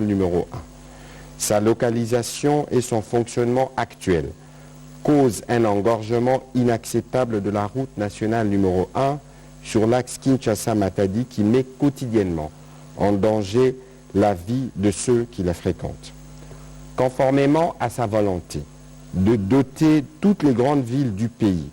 numéro 1. Sa localisation et son fonctionnement actuel causent un engorgement inacceptable de la route nationale numéro 1 sur l'axe Kinshasa-Matadi qui met quotidiennement en danger la vie de ceux qui la fréquentent. Conformément à sa volonté de doter toutes les grandes villes du pays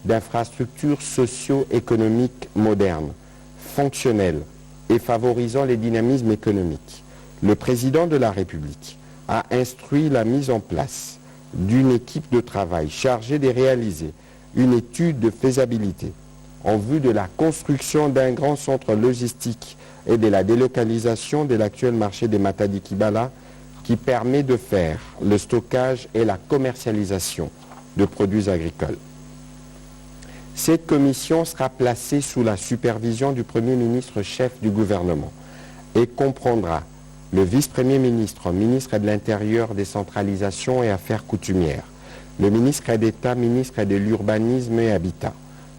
d'infrastructures socio-économiques modernes, fonctionnelles et favorisant les dynamismes économiques, le président de la République a instruit la mise en place d'une équipe de travail chargée de réaliser une étude de faisabilité en vue de la construction d'un grand centre logistique et de la délocalisation de l'actuel marché de Matadi-Kibala qui permet de faire le stockage et la commercialisation de produits agricoles. Cette commission sera placée sous la supervision du Premier ministre chef du gouvernement et comprendra le vice-premier ministre, ministre de l'Intérieur, décentralisation et affaires coutumières, le ministre d'État, ministre de l'Urbanisme et Habitat,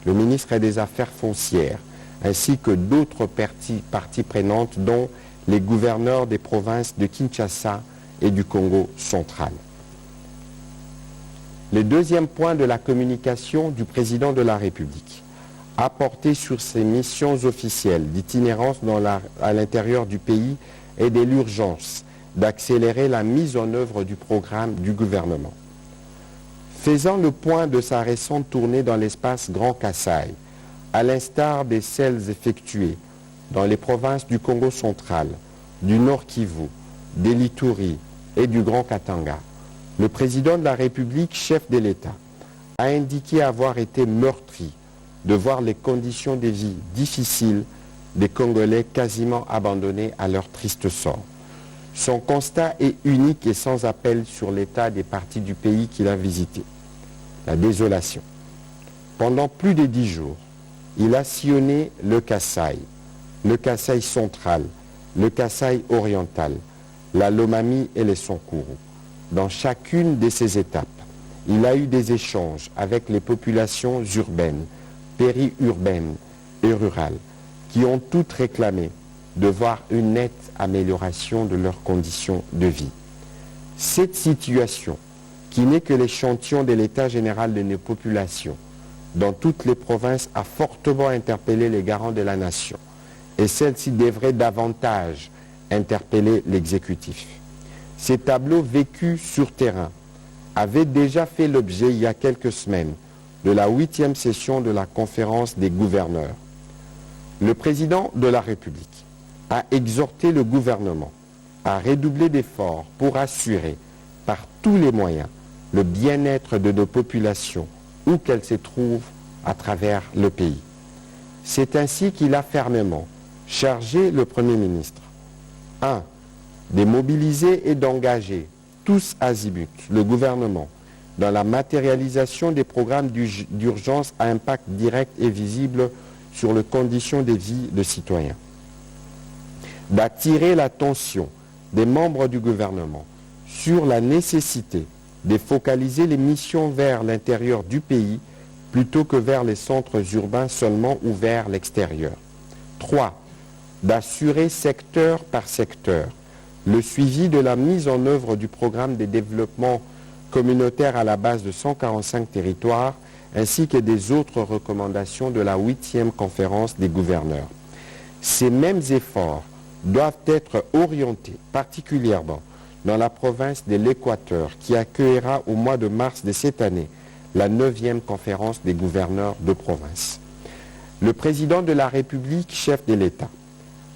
le ministre des Affaires foncières, ainsi que d'autres parties prenantes dont les gouverneurs des provinces de Kinshasa et du Congo central. Le deuxième point de la communication du président de la République a porté sur ses missions officielles d'itinérance à l'intérieur du pays et de l'urgence d'accélérer la mise en œuvre du programme du gouvernement. Faisant le point de sa récente tournée dans l'espace Grand Kasaï, à l'instar de celles effectuées dans les provinces du Congo central, du Nord Kivu, de l'Ituri et du Grand Katanga, le président de la République, chef de l'État, a indiqué avoir été meurtri de voir les conditions de vie difficiles des Congolais quasiment abandonnés à leur triste sort. Son constat est unique et sans appel sur l'état des parties du pays qu'il a visité. La désolation. Pendant plus de 10 jours, il a sillonné le Kasaï central, le Kasaï oriental, la Lomami et les Sankuru. Dans chacune de ces étapes, il a eu des échanges avec les populations urbaines, périurbaines et rurales, qui ont toutes réclamé de voir une nette amélioration de leurs conditions de vie. Cette situation, qui n'est que l'échantillon de l'état général de nos populations, dans toutes les provinces, a fortement interpellé les garants de la nation, et celle-ci devrait davantage interpeller l'exécutif. Ces tableaux vécus sur terrain avaient déjà fait l'objet il y a quelques semaines de la 8e session de la conférence des gouverneurs. Le président de la République a exhorté le gouvernement à redoubler d'efforts pour assurer par tous les moyens le bien-être de nos populations où qu'elles se trouvent à travers le pays. C'est ainsi qu'il a fermement chargé le Premier ministre 1. De mobiliser et d'engager tous azimuts le gouvernement dans la matérialisation des programmes d'urgence à impact direct et visible sur les conditions de vie des citoyens. D'attirer l'attention des membres du gouvernement sur la nécessité de focaliser les missions vers l'intérieur du pays plutôt que vers les centres urbains seulement ou vers l'extérieur. 3. D'assurer secteur par secteur le suivi de la mise en œuvre du programme de développement communautaire à la base de 145 territoires ainsi que des autres recommandations de la 8e conférence des gouverneurs. Ces mêmes efforts doivent être orientés particulièrement dans la province de l'Équateur qui accueillera au mois de mars de cette année la 9e conférence des gouverneurs de province. Le président de la République, chef de l'État,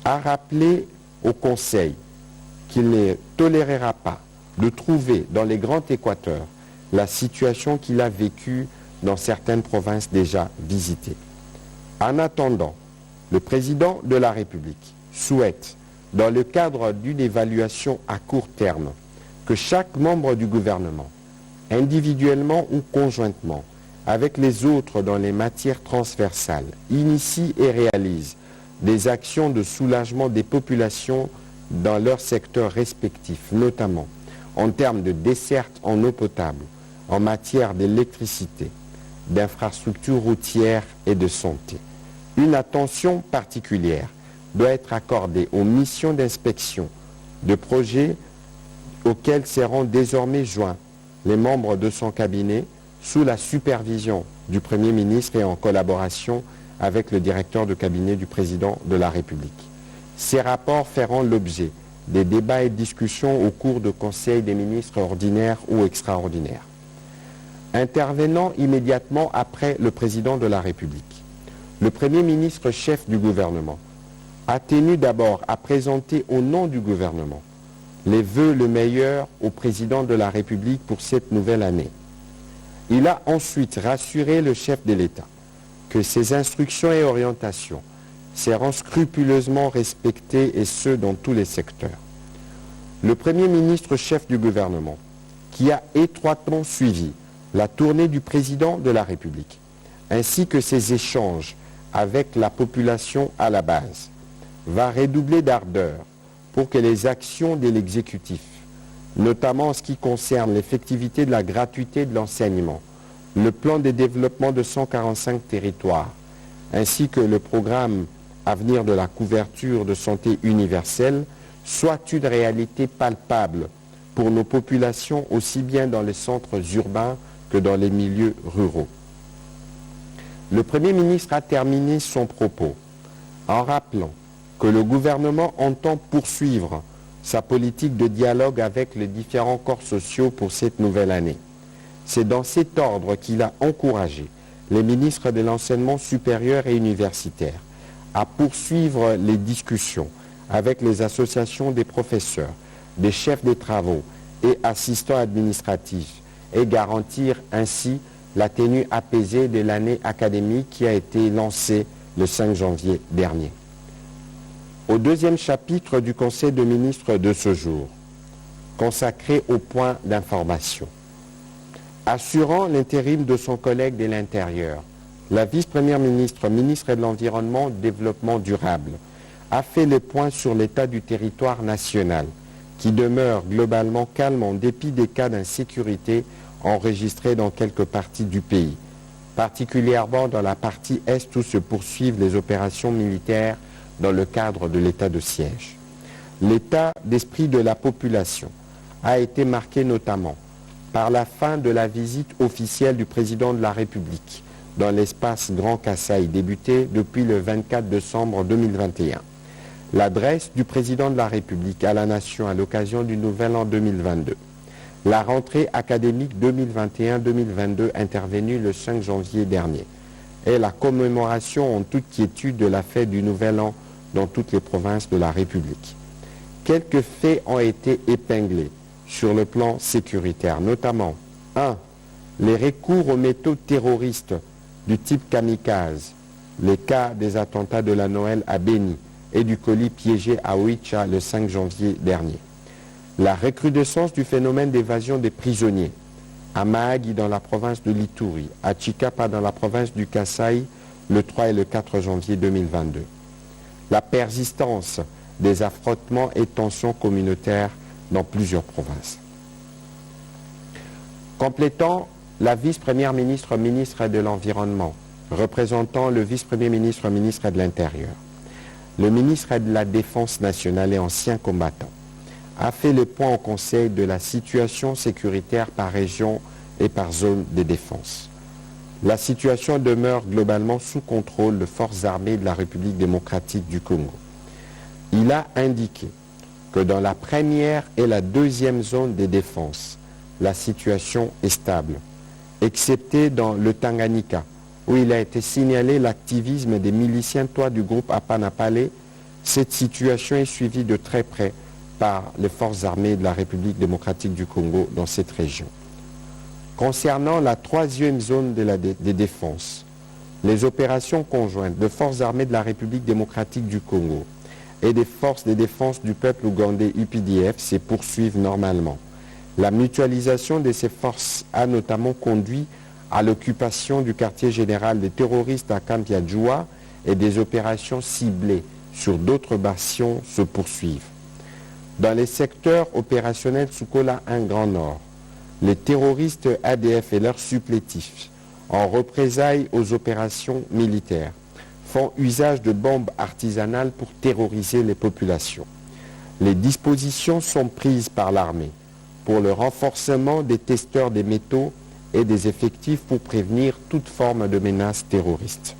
a rappelé au Conseil qu'il ne tolérera pas de trouver dans les grands Équateurs la situation qu'il a vécue dans certaines provinces déjà visitées. En attendant, le président de la République souhaite, dans le cadre d'une évaluation à court terme, que chaque membre du gouvernement, individuellement ou conjointement, avec les autres dans les matières transversales, initie et réalise des actions de soulagement des populations dans leurs secteurs respectifs, notamment en termes de desserte en eau potable, en matière d'électricité, d'infrastructures routières et de santé. Une attention particulière doit être accordée aux missions d'inspection de projets auxquels seront désormais joints les membres de son cabinet sous la supervision du Premier ministre et en collaboration avec le directeur de cabinet du Président de la République. Ces rapports feront l'objet des débats et discussions au cours de conseils des ministres ordinaires ou extraordinaires. Intervenant immédiatement après le Président de la République, le Premier ministre chef du gouvernement a tenu d'abord à présenter au nom du gouvernement les vœux le meilleur au Président de la République pour cette nouvelle année. Il a ensuite rassuré le chef de l'État que ses instructions et orientations seront scrupuleusement respectées et ce dans tous les secteurs. Le Premier ministre chef du gouvernement, qui a étroitement suivi la tournée du Président de la République, ainsi que ses échanges avec la population à la base, va redoubler d'ardeur pour que les actions de l'exécutif, notamment en ce qui concerne l'effectivité de la gratuité de l'enseignement, le plan de développement de 145 territoires, ainsi que le programme Avenir de la couverture de santé universelle, soient une réalité palpable pour nos populations aussi bien dans les centres urbains que dans les milieux ruraux. Le Premier ministre a terminé son propos en rappelant que le gouvernement entend poursuivre sa politique de dialogue avec les différents corps sociaux pour cette nouvelle année. C'est dans cet ordre qu'il a encouragé les ministres de l'enseignement supérieur et universitaire à poursuivre les discussions avec les associations des professeurs, des chefs des travaux et assistants administratifs et garantir ainsi la tenue apaisée de l'année académique qui a été lancée le 5 janvier dernier. Au deuxième chapitre du Conseil des ministres de ce jour, consacré au point d'information, assurant l'intérim de son collègue de l'Intérieur, la vice-première ministre, ministre de l'Environnement et du Développement durable, a fait le point sur l'état du territoire national, qui demeure globalement calme en dépit des cas d'insécurité enregistrés dans quelques parties du pays, particulièrement dans la partie est où se poursuivent les opérations militaires dans le cadre de l'état de siège. L'état d'esprit de la population a été marqué notamment par la fin de la visite officielle du président de la République dans l'espace Grand Kasaï, débutée depuis le 24 décembre 2021. L'adresse du président de la République à la nation à l'occasion du Nouvel An 2022. La rentrée académique 2021-2022 intervenue le 5 janvier dernier et la commémoration en toute quiétude de la fête du Nouvel An dans toutes les provinces de la République. Quelques faits ont été épinglés sur le plan sécuritaire, notamment 1. Les recours aux méthodes terroristes du type kamikaze, les cas des attentats de la Noël à Béni et du colis piégé à Oicha le 5 janvier dernier. La recrudescence du phénomène d'évasion des prisonniers à Mahagi dans la province de l'Ituri, à Chikapa dans la province du Kasaï le 3 et le 4 janvier 2022. La persistance des affrontements et tensions communautaires dans plusieurs provinces. Complétant la vice-première ministre, ministre de l'Environnement, représentant le vice-premier ministre, ministre de l'Intérieur, le ministre de la Défense nationale et ancien combattant, a fait le point au Conseil de la situation sécuritaire par région et par zone de défense. La situation demeure globalement sous contrôle des forces armées de la République démocratique du Congo. Il a indiqué que dans la première et la deuxième zone de défense, la situation est stable, excepté dans le Tanganyika, où il a été signalé l'activisme des miliciens du groupe Apanapale. Cette situation est suivie de très près par les forces armées de la République démocratique du Congo dans cette région. Concernant la troisième zone de défense, les opérations conjointes de forces armées de la République démocratique du Congo et des forces de défense du peuple ougandais UPDF se poursuivent normalement. La mutualisation de ces forces a notamment conduit à l'occupation du quartier général des terroristes à Kampiadjoua et des opérations ciblées sur d'autres bastions se poursuivent. Dans les secteurs opérationnels Soukola 1 Grand Nord, les terroristes ADF et leurs supplétifs, en représailles aux opérations militaires, font usage de bombes artisanales pour terroriser les populations. Les dispositions sont prises par l'armée pour le renforcement des testeurs des métaux et des effectifs pour prévenir toute forme de menace terroriste.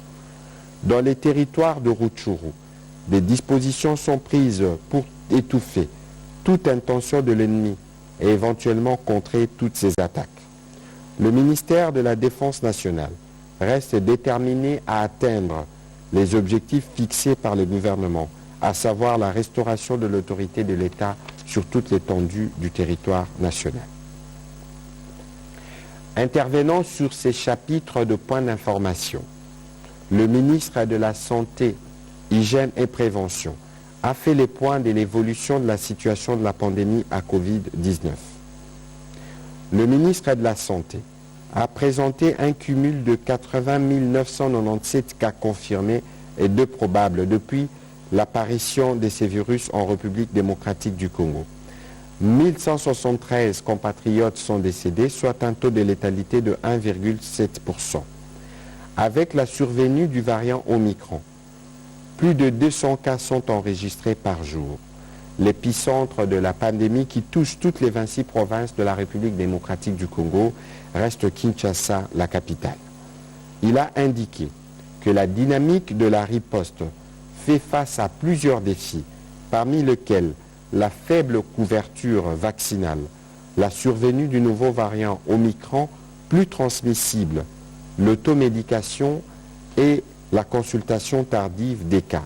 Dans les territoires de Rutshuru, des dispositions sont prises pour étouffer toute intention de l'ennemi et éventuellement contrer toutes ces attaques. Le ministère de la Défense nationale reste déterminé à atteindre les objectifs fixés par le gouvernement, à savoir la restauration de l'autorité de l'État sur toute l'étendue du territoire national. Intervenant sur ces chapitres de points d'information, le ministre de la Santé, Hygiène et Prévention a fait les points de l'évolution de la situation de la pandémie à Covid-19. Le ministre de la Santé a présenté un cumul de 80 997 cas confirmés et 2 probables depuis l'apparition de ces virus en République démocratique du Congo. 1173 compatriotes sont décédés, soit un taux de létalité de 1,7%. Avec la survenue du variant Omicron, plus de 200 cas sont enregistrés par jour. L'épicentre de la pandémie qui touche toutes les 26 provinces de la République démocratique du Congo reste Kinshasa, la capitale. Il a indiqué que la dynamique de la riposte fait face à plusieurs défis, parmi lesquels la faible couverture vaccinale, la survenue du nouveau variant Omicron plus transmissible, l'automédication et la consultation tardive des cas.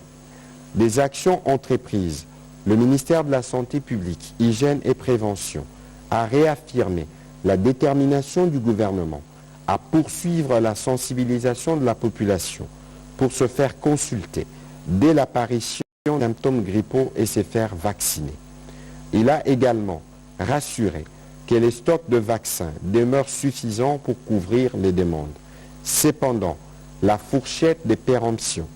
Des actions entreprises, le ministère de la Santé publique, Hygiène et Prévention a réaffirmé la détermination du gouvernement à poursuivre la sensibilisation de la population pour se faire consulter dès l'apparition de symptômes grippaux et se faire vacciner. Il a également rassuré que les stocks de vaccins demeurent suffisants pour couvrir les demandes. Cependant, la fourchette de péremption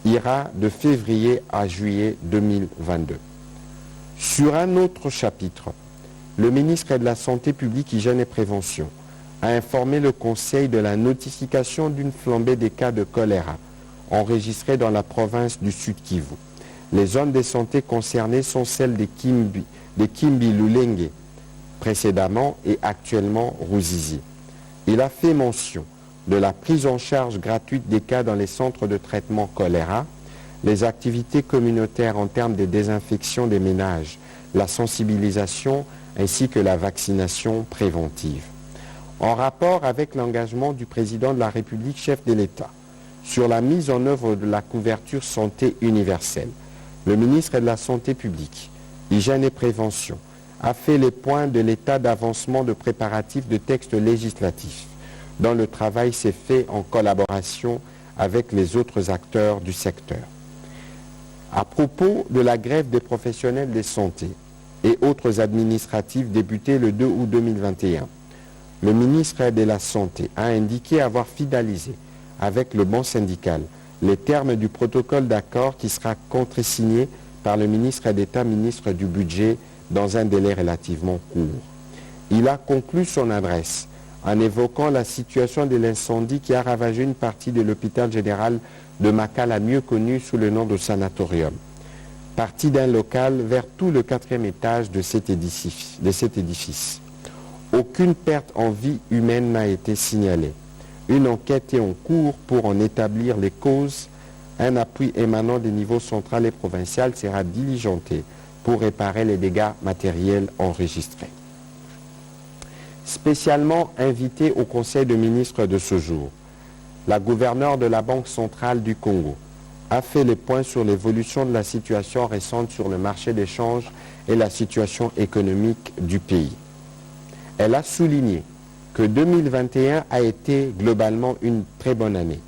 ira de février à juillet 2022. Sur un autre chapitre, le ministre de la Santé publique, Hygiène et Prévention a informé le Conseil de la notification d'une flambée des cas de choléra enregistrés dans la province du Sud Kivu. Les zones de santé concernées sont celles de Kimbi-Lulenge, précédemment et actuellement Ruzizi. Il a fait mention de la prise en charge gratuite des cas dans les centres de traitement choléra, les activités communautaires en termes de désinfection des ménages, la sensibilisation ainsi que la vaccination préventive. En rapport avec l'engagement du président de la République, chef de l'État, sur la mise en œuvre de la couverture santé universelle, le ministre de la Santé publique, Hygiène et Prévention, a fait les points de l'état d'avancement de préparatifs de textes législatifs, dont le travail s'est fait en collaboration avec les autres acteurs du secteur. À propos de la grève des professionnels de santé et autres administratifs débutée le 2 août 2021, le ministre de la Santé a indiqué avoir finalisé avec le banc syndical les termes du protocole d'accord qui sera contresigné par le ministre d'État, ministre du Budget, dans un délai relativement court. Il a conclu son adresse en évoquant la situation de l'incendie qui a ravagé une partie de l'hôpital général de Makala, mieux connu sous le nom de sanatorium, parti d'un local vers tout le 4e étage de cet édifice. Aucune perte en vie humaine n'a été signalée. Une enquête est en cours pour en établir les causes. Un appui émanant des niveaux central et provincial sera diligenté pour réparer les dégâts matériels enregistrés. Spécialement invitée au Conseil des ministres de ce jour, la gouverneure de la Banque centrale du Congo a fait les points sur l'évolution de la situation récente sur le marché des changes et la situation économique du pays. Elle a souligné que 2021 a été globalement une très bonne année,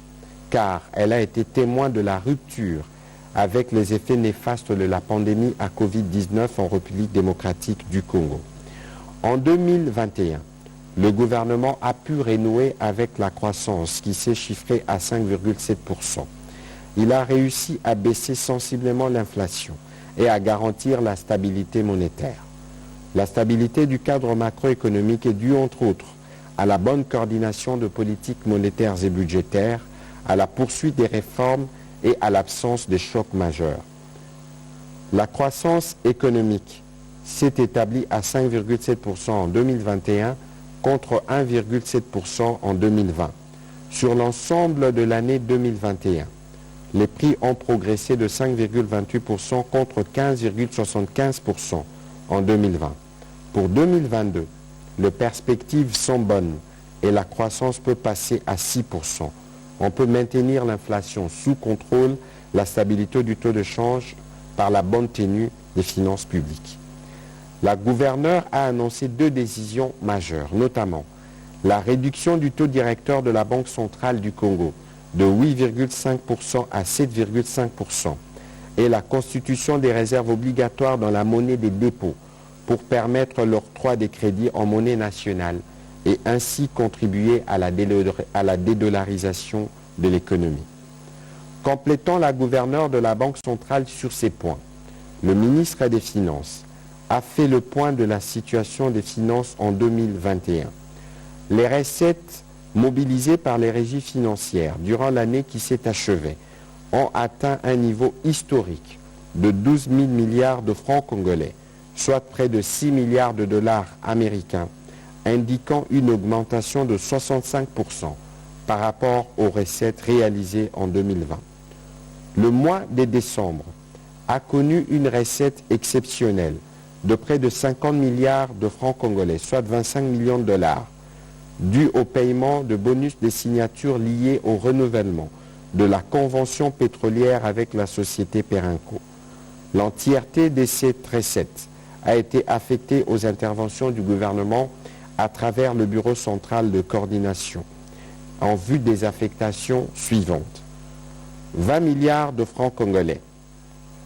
car elle a été témoin de la rupture avec les effets néfastes de la pandémie à Covid-19 en République démocratique du Congo. En 2021, le gouvernement a pu renouer avec la croissance qui s'est chiffrée à 5,7%. Il a réussi à baisser sensiblement l'inflation et à garantir la stabilité monétaire. La stabilité du cadre macroéconomique est due, entre autres, à la bonne coordination de politiques monétaires et budgétaires, à la poursuite des réformes et à l'absence de chocs majeurs. La croissance économique s'est établie à 5,7% en 2021 contre 1,7% en 2020. Sur l'ensemble de l'année 2021, les prix ont progressé de 5,28% contre 15,75% en 2020. Pour 2022, les perspectives sont bonnes et la croissance peut passer à 6%. On peut maintenir l'inflation sous contrôle, la stabilité du taux de change par la bonne tenue des finances publiques. La gouverneure a annoncé 2 décisions majeures, notamment la réduction du taux directeur de la Banque centrale du Congo de 8,5% à 7,5% et la constitution des réserves obligatoires dans la monnaie des dépôts pour permettre l'octroi des crédits en monnaie nationale et ainsi contribuer à la dédollarisation de l'économie. Complétant la gouverneure de la Banque centrale sur ces points, le ministre des Finances a fait le point de la situation des finances en 2021. Les recettes mobilisées par les régies financières durant l'année qui s'est achevée ont atteint un niveau historique de 12 000 milliards de francs congolais, soit près de 6 milliards de dollars américains, indiquant une augmentation de 65% par rapport aux recettes réalisées en 2020. Le mois de décembre a connu une recette exceptionnelle de près de 50 milliards de francs congolais, soit 25 millions de dollars, dû au paiement de bonus des signatures liées au renouvellement de la convention pétrolière avec la société Perenco. L'entièreté de cette recette a été affectée aux interventions du gouvernement à travers le Bureau central de coordination, en vue des affectations suivantes. 20 milliards de francs congolais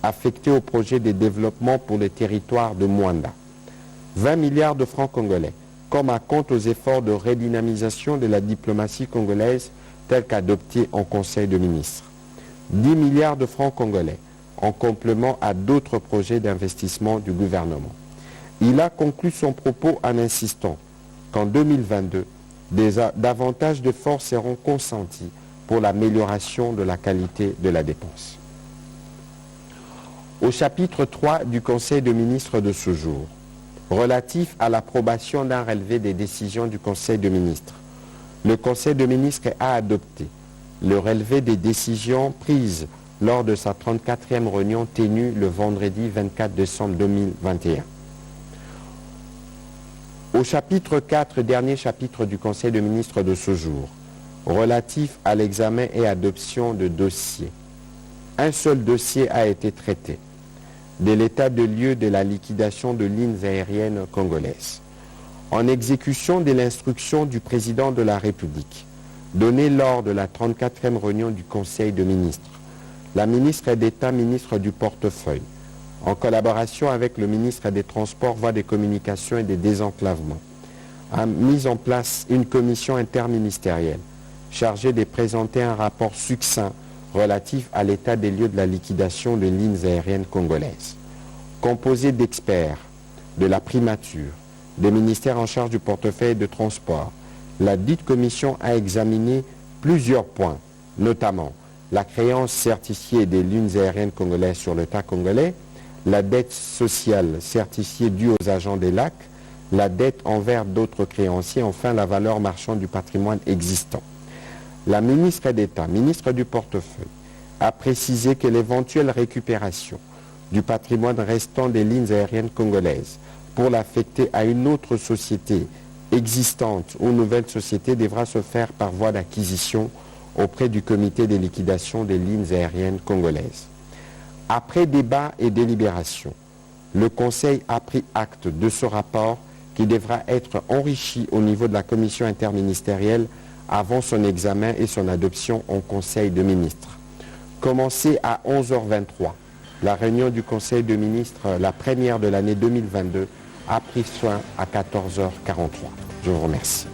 affectés au projet de développement pour le territoire de Mwanda. 20 milliards de francs congolais comme à compte aux efforts de redynamisation de la diplomatie congolaise tels qu'adoptés en Conseil de ministres. 10 milliards de francs congolais en complément à d'autres projets d'investissement du gouvernement. Il a conclu son propos en insistant qu'en 2022, davantage d'efforts seront consentis pour l'amélioration de la qualité de la dépense. Au chapitre 3 du Conseil de ministres de ce jour, relatif à l'approbation d'un relevé des décisions du Conseil de ministres, le Conseil de ministres a adopté le relevé des décisions prises lors de sa 34e réunion tenue le vendredi 24 décembre 2021. Au chapitre 4, dernier chapitre du Conseil de ministres de ce jour, relatif à l'examen et adoption de dossiers, un seul dossier a été traité, de l'état de lieu de la liquidation de lignes aériennes congolaises. En exécution de l'instruction du président de la République, donnée lors de la 34e réunion du Conseil de ministres, la ministre d'État, ministre du portefeuille, en collaboration avec le ministre des Transports, Voies des Communications et des Désenclavements, a mis en place une commission interministérielle chargée de présenter un rapport succinct relatif à l'état des lieux de la liquidation des lignes aériennes congolaises. Composée d'experts de la primature, des ministères en charge du portefeuille de transport, la dite commission a examiné plusieurs points, notamment la créance certifiée des lignes aériennes congolaises sur l'État congolais, la dette sociale certifiée due aux agents des lacs, la dette envers d'autres créanciers, enfin la valeur marchande du patrimoine existant. La ministre d'État, ministre du portefeuille, a précisé que l'éventuelle récupération du patrimoine restant des lignes aériennes congolaises pour l'affecter à une autre société existante ou nouvelle société devra se faire par voie d'acquisition auprès du comité de liquidation des lignes aériennes congolaises. Après débat et délibération, le Conseil a pris acte de ce rapport qui devra être enrichi au niveau de la commission interministérielle avant son examen et son adoption en Conseil de ministres. Commencée à 11h23, la réunion du Conseil de ministres, la première de l'année 2022, a pris fin à 14h43. Je vous remercie.